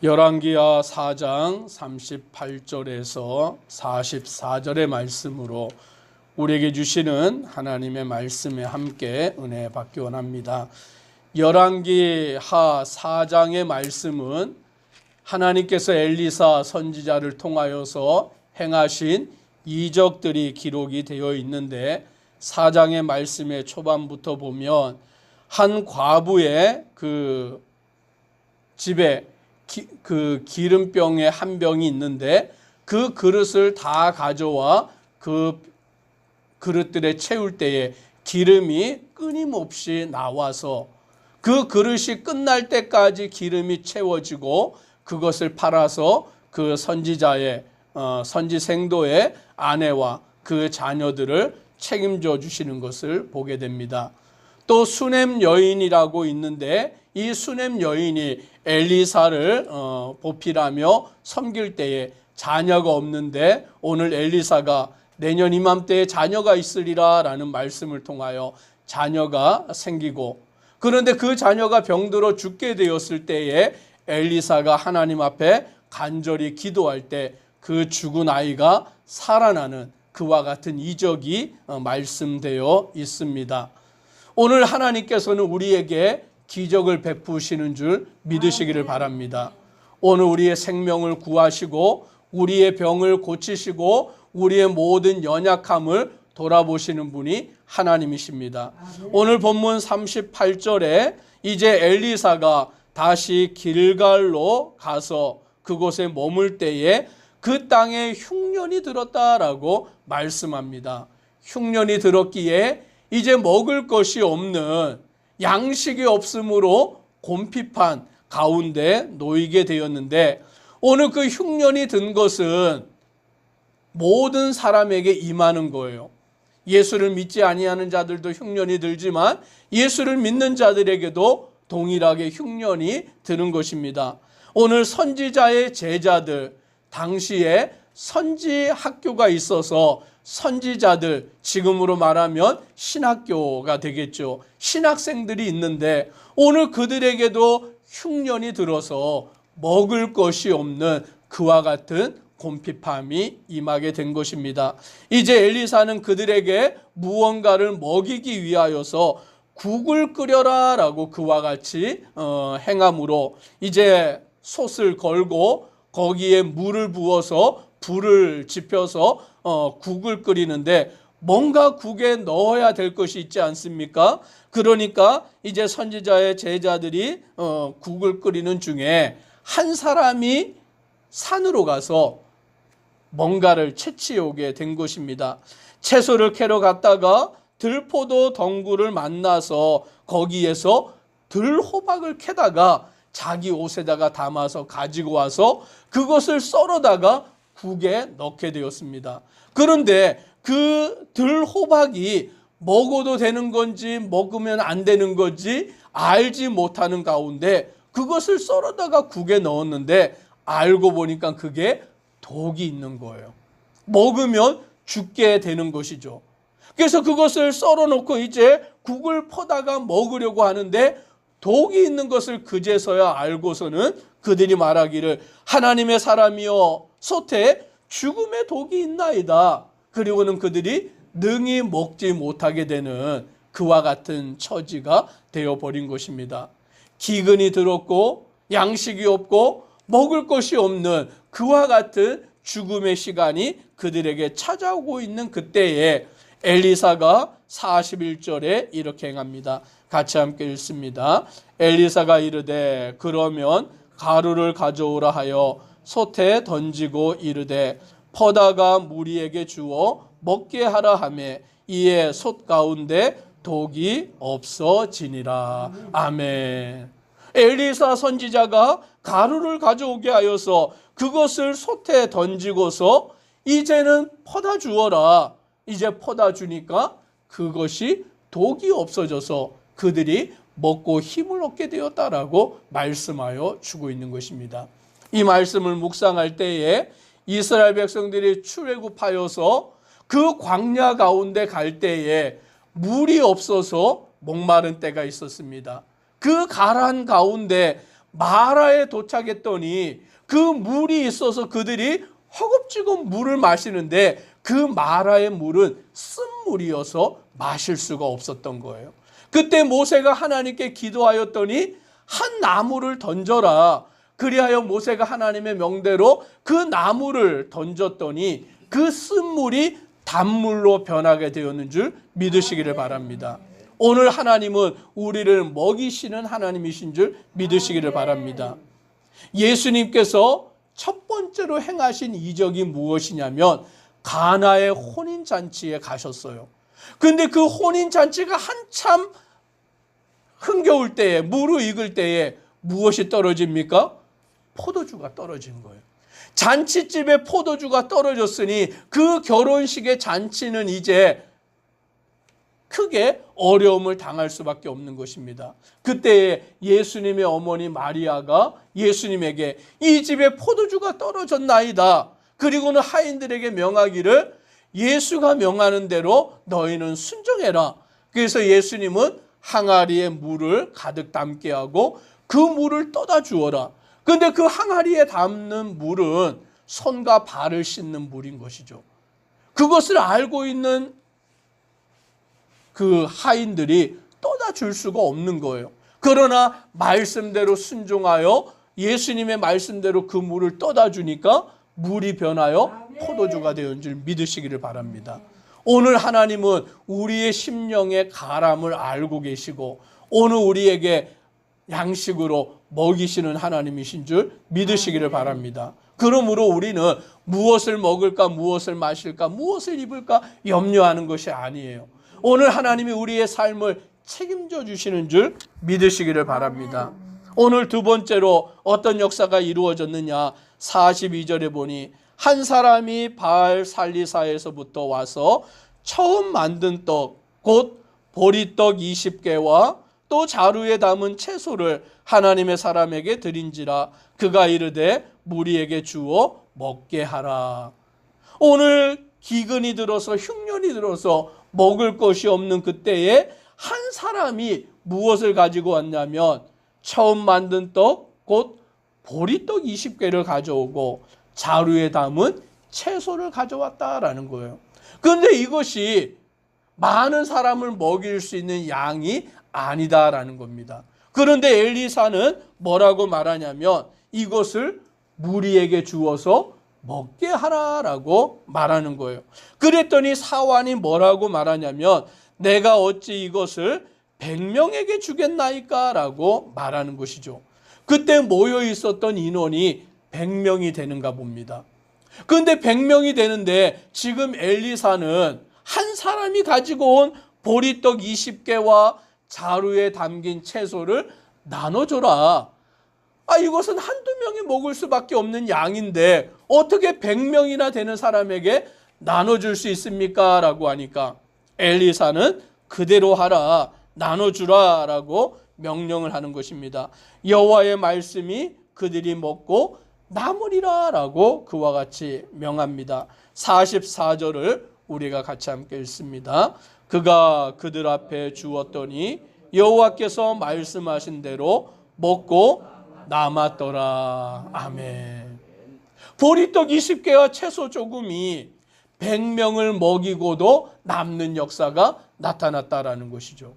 열왕기하 4장 38절에서 44절의 말씀으로 우리에게 주시는 하나님의 말씀에 함께 은혜 받기 원합니다. 열왕기하 4장의 말씀은 하나님께서 엘리사 선지자를 통하여서 행하신 이적들이 기록이 되어 있는데 4장의 말씀의 초반부터 보면 한 과부의 그 집에 기름병에 한 병이 있는데 그 그릇을 다 가져와 그 그릇들에 채울 때에 기름이 끊임없이 나와서 그 그릇이 끝날 때까지 기름이 채워지고 그것을 팔아서 그 선지생도의 아내와 그 자녀들을 책임져 주시는 것을 보게 됩니다. 또 수넴 여인이라고 있는데 이 수넴 여인이 엘리사를 보필하며 섬길 때에 자녀가 없는데 오늘 엘리사가 내년 이맘때에 자녀가 있으리라 라는 말씀을 통하여 자녀가 생기고, 그런데 그 자녀가 병들어 죽게 되었을 때에 엘리사가 하나님 앞에 간절히 기도할 때 그 죽은 아이가 살아나는 그와 같은 이적이 말씀되어 있습니다. 오늘 하나님께서는 우리에게 기적을 베푸시는 줄 믿으시기를 바랍니다. 오늘 우리의 생명을 구하시고 우리의 병을 고치시고 우리의 모든 연약함을 돌아보시는 분이 하나님이십니다. 오늘 본문 38절에 이제 엘리사가 다시 길갈로 가서 그곳에 머물 때에 그 땅에 흉년이 들었다라고 말씀합니다. 흉년이 들었기에 이제 먹을 것이 없는, 양식이 없으므로 곰핍한 가운데 놓이게 되었는데, 오늘 그 흉년이 든 것은 모든 사람에게 임하는 거예요. 예수를 믿지 아니하는 자들도 흉년이 들지만 예수를 믿는 자들에게도 동일하게 흉년이 드는 것입니다. 오늘 선지자의 제자들, 당시에 선지 학교가 있어서 선지자들, 지금으로 말하면 신학교가 되겠죠. 신학생들이 있는데 오늘 그들에게도 흉년이 들어서 먹을 것이 없는 그와 같은 곰핍함이 임하게 된 것입니다. 이제 엘리사는 그들에게 무언가를 먹이기 위하여서 국을 끓여라 라고 그와 같이 행함으로 이제 솥을 걸고 거기에 물을 부어서 불을 지펴서 국을 끓이는데 뭔가 국에 넣어야 될 것이 있지 않습니까? 그러니까 이제 선지자의 제자들이 국을 끓이는 중에 한 사람이 산으로 가서 뭔가를 채취해 오게 된 것입니다. 채소를 캐러 갔다가 들포도 덩굴을 만나서 거기에서 들호박을 캐다가 자기 옷에다가 담아서 가지고 와서 그것을 썰어다가 국에 넣게 되었습니다. 그런데 그 들호박이 먹어도 되는 건지 먹으면 안 되는 건지 알지 못하는 가운데 그것을 썰어다가 국에 넣었는데 알고 보니까 그게 독이 있는 거예요. 먹으면 죽게 되는 것이죠. 그래서 그것을 썰어놓고 이제 국을 퍼다가 먹으려고 하는데 독이 있는 것을 그제서야 알고서는 그들이 말하기를 하나님의 사람이여 솥에 죽음의 독이 있나이다. 그리고는 그들이 능히 먹지 못하게 되는 그와 같은 처지가 되어버린 것입니다. 기근이 들었고 양식이 없고 먹을 것이 없는 그와 같은 죽음의 시간이 그들에게 찾아오고 있는 그때에 엘리사가 41절에 이렇게 행합니다. 같이 함께 읽습니다. 엘리사가 이르되 그러면 가루를 가져오라 하여 솥에 던지고 이르되 퍼다가 무리에게 주어 먹게 하라 하매 이에 솥 가운데 독이 없어지니라. 아멘. 엘리사 선지자가 가루를 가져오게 하여서 그것을 솥에 던지고서 이제는 퍼다 주어라. 이제 퍼다 주니까 그것이 독이 없어져서 그들이 먹고 힘을 얻게 되었다라고 말씀하여 주고 있는 것입니다. 이 말씀을 묵상할 때에 이스라엘 백성들이 출애굽하여서 그 광야 가운데 갈 때에 물이 없어서 목마른 때가 있었습니다. 그 가란 가운데 마라에 도착했더니 그 물이 있어서 그들이 허겁지겁 물을 마시는데 그 마라의 물은 쓴물이어서 마실 수가 없었던 거예요. 그때 모세가 하나님께 기도하였더니 한 나무를 던져라. 그리하여 모세가 하나님의 명대로 그 나무를 던졌더니 그 쓴물이 단물로 변하게 되었는 줄 믿으시기를 바랍니다. 오늘 하나님은 우리를 먹이시는 하나님이신 줄 믿으시기를 바랍니다. 예수님께서 첫 번째로 행하신 이적이 무엇이냐면 가나의 혼인잔치에 가셨어요. 근데 그 혼인잔치가 한참 흥겨울 때에, 무르익을 때에 무엇이 떨어집니까? 포도주가 떨어진 거예요. 잔치집에 포도주가 떨어졌으니 그 결혼식의 잔치는 이제 크게 어려움을 당할 수밖에 없는 것입니다. 그때 예수님의 어머니 마리아가 예수님에게 이 집에 포도주가 떨어졌나이다. 그리고는 하인들에게 명하기를 예수가 명하는 대로 너희는 순종해라. 그래서 예수님은 항아리에 물을 가득 담게 하고 그 물을 떠다 주어라. 그런데 그 항아리에 담는 물은 손과 발을 씻는 물인 것이죠. 그것을 알고 있는 그 하인들이 떠다 줄 수가 없는 거예요. 그러나 말씀대로 순종하여 예수님의 말씀대로 그 물을 떠다 주니까 물이 변하여 포도주가 되었는 줄 믿으시기를 바랍니다. 오늘 하나님은 우리의 심령의 가람을 알고 계시고 오늘 우리에게 양식으로 먹이시는 하나님이신 줄 믿으시기를 바랍니다. 그러므로 우리는 무엇을 먹을까, 무엇을 마실까, 무엇을 입을까 염려하는 것이 아니에요. 오늘 하나님이 우리의 삶을 책임져 주시는 줄 믿으시기를 바랍니다. 오늘 두 번째로 어떤 역사가 이루어졌느냐, 42절에 보니 한 사람이 바알 살리사에서부터 와서 처음 만든 떡, 곧 보리떡 20개와 또 자루에 담은 채소를 하나님의 사람에게 드린지라. 그가 이르되 무리에게 주어 먹게 하라. 오늘 기근이 들어서 흉년이 들어서 먹을 것이 없는 그때에 한 사람이 무엇을 가지고 왔냐면 처음 만든 떡, 곧 보리떡 20개를 가져오고 자루에 담은 채소를 가져왔다라는 거예요. 그런데 이것이 많은 사람을 먹일 수 있는 양이 아니다라는 겁니다. 그런데 엘리사는 뭐라고 말하냐면 이것을 무리에게 주어서 먹게 하라라고 말하는 거예요. 그랬더니 사환이 뭐라고 말하냐면 내가 어찌 이것을 100명에게 주겠나이까 라고 말하는 것이죠. 그때 모여 있었던 인원이 100명이 되는가 봅니다. 그런데 100명이 되는데 지금 엘리사는 한 사람이 가지고 온 보리떡 20개와 자루에 담긴 채소를 나눠줘라. 이것은 한두 명이 먹을 수밖에 없는 양인데 어떻게 100명이나 되는 사람에게 나눠줄 수 있습니까? 라고 하니까 엘리사는 그대로 하라, 나눠주라 라고 명령을 하는 것입니다. 여호와의 말씀이 그들이 먹고 남으리라 라고 그와 같이 명합니다. 44절을 우리가 같이 함께 읽습니다. 그가 그들 앞에 주었더니 여호와께서 말씀하신 대로 먹고 남았더라. 아멘. 보리떡 20개와 채소 조금이 100명을 먹이고도 남는 역사가 나타났다라는 것이죠.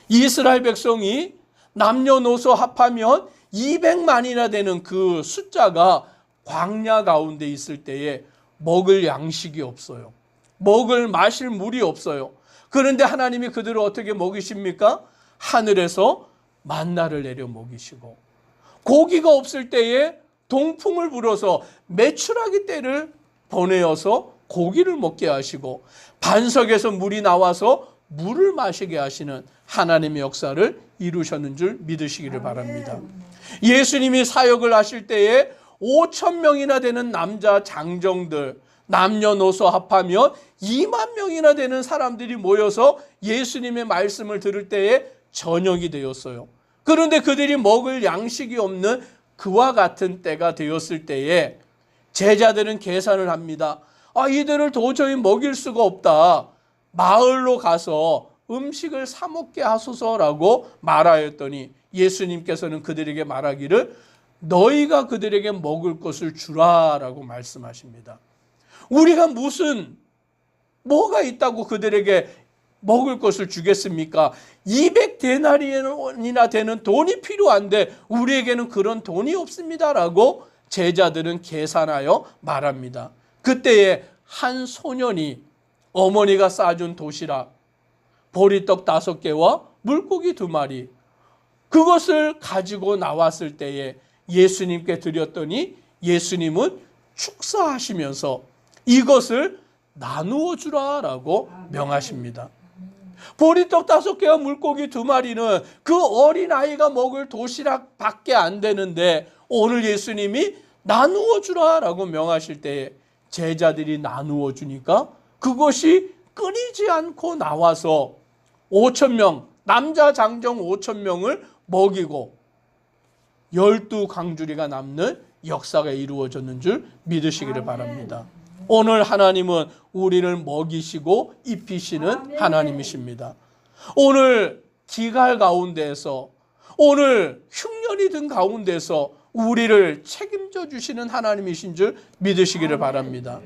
이스라엘 백성이 남녀노소 합하면 200만이나 되는 그 숫자가 광야 가운데 있을 때에 먹을 양식이 없어요. 먹을 마실 물이 없어요. 그런데 하나님이 그들을 어떻게 먹이십니까? 하늘에서 만나를 내려 먹이시고 고기가 없을 때에 동풍을 불어서 메추라기 떼를 보내어서 고기를 먹게 하시고 반석에서 물이 나와서 물을 마시게 하시는 하나님의 역사를 이루셨는 줄 믿으시기를 바랍니다. 예수님이 사역을 하실 때에 5,000명이나 되는 남자 장정들, 남녀노소 합하면 2만 명이나 되는 사람들이 모여서 예수님의 말씀을 들을 때에 저녁이 되었어요. 그런데 그들이 먹을 양식이 없는 그와 같은 때가 되었을 때에 제자들은 계산을 합니다. 이들을 도저히 먹일 수가 없다. 마을로 가서 음식을 사 먹게 하소서라고 말하였더니 예수님께서는 그들에게 말하기를 너희가 그들에게 먹을 것을 주라라고 말씀하십니다. 우리가 뭐가 있다고 그들에게 먹을 것을 주겠습니까? 200데나리온이나 되는 돈이 필요한데 우리에게는 그런 돈이 없습니다라고 제자들은 계산하여 말합니다. 그때에 한 소년이 어머니가 싸준 도시락, 보리떡 5개와 물고기 2마리, 그것을 가지고 나왔을 때에 예수님께 드렸더니 예수님은 축사하시면서 이것을 나누어 주라라고 명하십니다. 보리떡 5개와 물고기 2마리는 그 어린아이가 먹을 도시락밖에 안 되는데 오늘 예수님이 나누어 주라라고 명하실 때에 제자들이 나누어 주니까 그것이 끊이지 않고 나와서 5,000명, 남자 장정 5,000명을 먹이고 12강주리가 남는 역사가 이루어졌는 줄 믿으시기를 바랍니다. 오늘 하나님은 우리를 먹이시고 입히시는 하나님이십니다. 오늘 기갈 가운데에서, 오늘 흉년이 든 가운데서 우리를 책임져 주시는 하나님이신 줄 믿으시기를 바랍니다.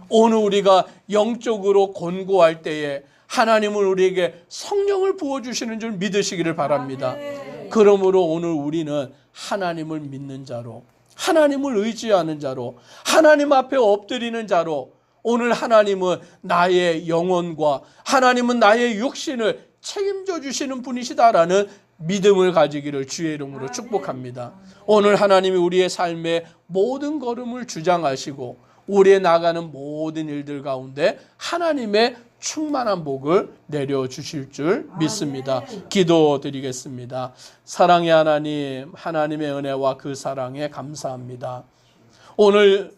오늘 우리가 영적으로 곤고할 때에 하나님은 우리에게 성령을 부어주시는 줄 믿으시기를 바랍니다. 그러므로 오늘 우리는 하나님을 믿는 자로, 하나님을 의지하는 자로, 하나님 앞에 엎드리는 자로, 오늘 하나님은 나의 영혼과 하나님은 나의 육신을 책임져 주시는 분이시다라는 믿음을 가지기를 주의 이름으로 축복합니다. 오늘 하나님이 우리의 삶의 모든 걸음을 주장하시고 우리의 나가는 모든 일들 가운데 하나님의 충만한 복을 내려주실 줄 믿습니다. 기도드리겠습니다. 사랑의 하나님, 하나님의 은혜와 그 사랑에 감사합니다. 오늘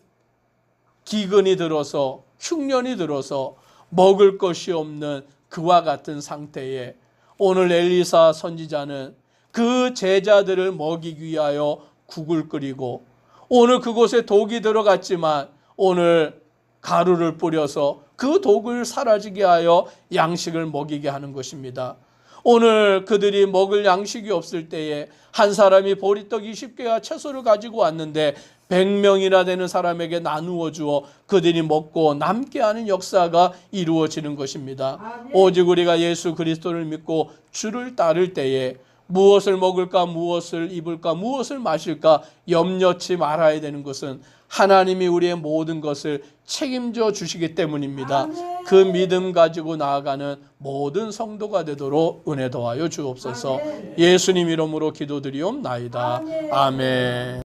기근이 들어서, 흉년이 들어서 먹을 것이 없는 그와 같은 상태에 오늘 엘리사 선지자는 그 제자들을 먹이기 위하여 국을 끓이고 오늘 그곳에 독이 들어갔지만 오늘 가루를 뿌려서 그 독을 사라지게 하여 양식을 먹이게 하는 것입니다. 오늘 그들이 먹을 양식이 없을 때에 한 사람이 보리떡 20개와 채소를 가지고 왔는데 100명이나 되는 사람에게 나누어 주어 그들이 먹고 남게 하는 역사가 이루어지는 것입니다. 오직 우리가 예수 그리스도를 믿고 주를 따를 때에 무엇을 먹을까, 무엇을 입을까, 무엇을 마실까 염려치 말아야 되는 것은 하나님이 우리의 모든 것을 책임져 주시기 때문입니다. 그 믿음 가지고 나아가는 모든 성도가 되도록 은혜 더하여 주옵소서. 예수님 이름으로 기도드리옵나이다. 아멘.